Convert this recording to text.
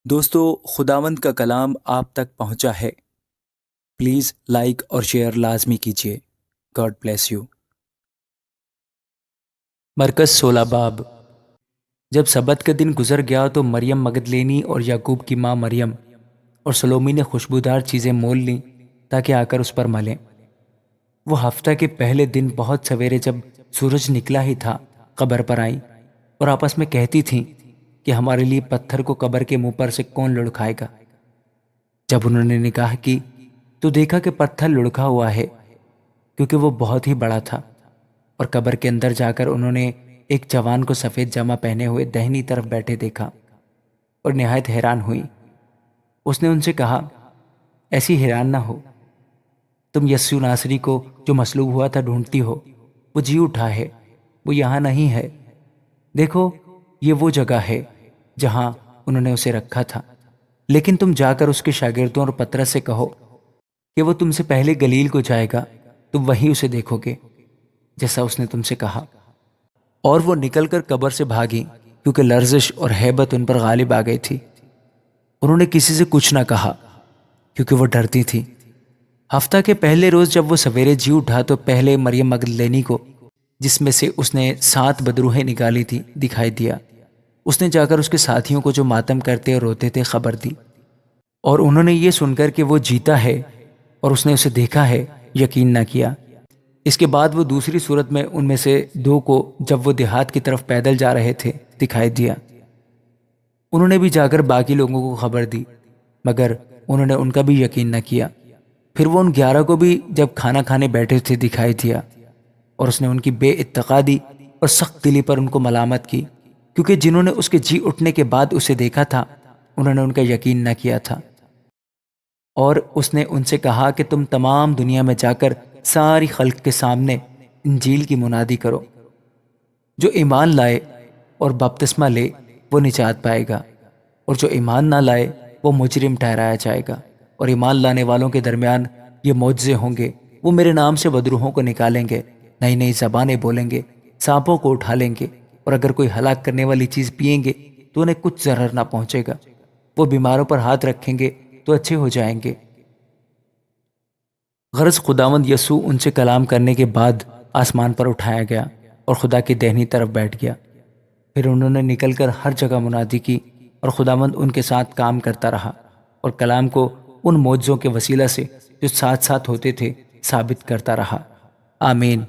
دوستو، خداوند کا کلام آپ تک پہنچا ہے۔ پلیز لائک اور شیئر لازمی کیجیے۔ God bless you. مرکز 16 باب۔ جب سبت کا دن گزر گیا تو مریم مگدلینی اور یعقوب کی ماں مریم اور سلومی نے خوشبودار چیزیں مول لیں تاکہ آ کر اس پر ملیں۔ وہ ہفتہ کے پہلے دن بہت سویرے جب سورج نکلا ہی تھا قبر پر آئیں اور آپس میں کہتی تھیں کہ ہمارے لیے پتھر کو قبر کے منہ پر سے کون لڑکھائے گا۔ جب انہوں نے نگاہ کی تو دیکھا کہ پتھر لڑکھا ہوا ہے، کیونکہ وہ بہت ہی بڑا تھا۔ اور قبر کے اندر جا کر انہوں نے ایک جوان کو سفید جامہ پہنے ہوئے دہنی طرف بیٹھے دیکھا اور نہایت حیران ہوئی۔ اس نے ان سے کہا، ایسی حیران نہ ہو، تم یسوع ناصری کو جو مصلوب ہوا تھا ڈھونڈتی ہو۔ وہ جی اٹھا ہے، وہ یہاں نہیں ہے۔ دیکھو، یہ وہ جگہ ہے جہاں انہوں نے اسے رکھا تھا۔ لیکن تم جا کر اس کے شاگردوں اور پترس سے کہو کہ وہ تم سے پہلے گلیل کو جائے گا، تم وہیں اسے دیکھو گے جیسا اس نے تم سے کہا۔ اور وہ نکل کر قبر سے بھاگی، کیونکہ لرزش اور ہیبت ان پر غالب آ گئی تھی۔ انہوں نے کسی سے کچھ نہ کہا کیونکہ وہ ڈرتی تھی۔ ہفتہ کے پہلے روز جب وہ سویرے جی اٹھا تو پہلے مریم مگدلینی کو، جس میں سے اس نے 7 بدروہیں نکالی تھی، دکھائی دیا۔ اس نے جا کر اس کے ساتھیوں کو جو ماتم کرتے اور روتے تھے خبر دی، اور انہوں نے یہ سن کر کہ وہ جیتا ہے اور اس نے اسے دیکھا ہے یقین نہ کیا۔ اس کے بعد وہ دوسری صورت میں ان میں سے 2 کو، جب وہ دیہات کی طرف پیدل جا رہے تھے، دکھائی دیا۔ انہوں نے بھی جا کر باقی لوگوں کو خبر دی، مگر انہوں نے ان کا بھی یقین نہ کیا۔ پھر وہ ان 11 کو بھی جب کھانا کھانے بیٹھے تھے دکھائی دیا، اور اس نے ان کی بے اتقادی اور سخت دلی پر ان کو ملامت کی، کیونکہ جنہوں نے اس کے جی اٹھنے کے بعد اسے دیکھا تھا انہوں نے ان کا یقین نہ کیا تھا۔ اور اس نے ان سے کہا کہ تم تمام دنیا میں جا کر ساری خلق کے سامنے انجیل کی منادی کرو۔ جو ایمان لائے اور بپتسمہ لے وہ نجات پائے گا، اور جو ایمان نہ لائے وہ مجرم ٹھہرایا جائے گا۔ اور ایمان لانے والوں کے درمیان یہ معجزے ہوں گے، وہ میرے نام سے بدروحوں کو نکالیں گے، نئی نئی زبانیں بولیں گے، سانپوں کو اٹھا لیں گے، اور اگر کوئی ہلاک کرنے والی چیز پئیں گے تو انہیں کچھ ضرر نہ پہنچے گا۔ وہ بیماروں پر ہاتھ رکھیں گے تو اچھے ہو جائیں گے۔ غرض خداوند یسوع ان سے کلام کرنے کے بعد آسمان پر اٹھایا گیا اور خدا کی دہنی طرف بیٹھ گیا۔ پھر انہوں نے نکل کر ہر جگہ منادی کی، اور خداوند ان کے ساتھ کام کرتا رہا اور کلام کو ان معجزوں کے وسیلہ سے جو ساتھ ساتھ ہوتے تھے ثابت کرتا رہا۔ آمین۔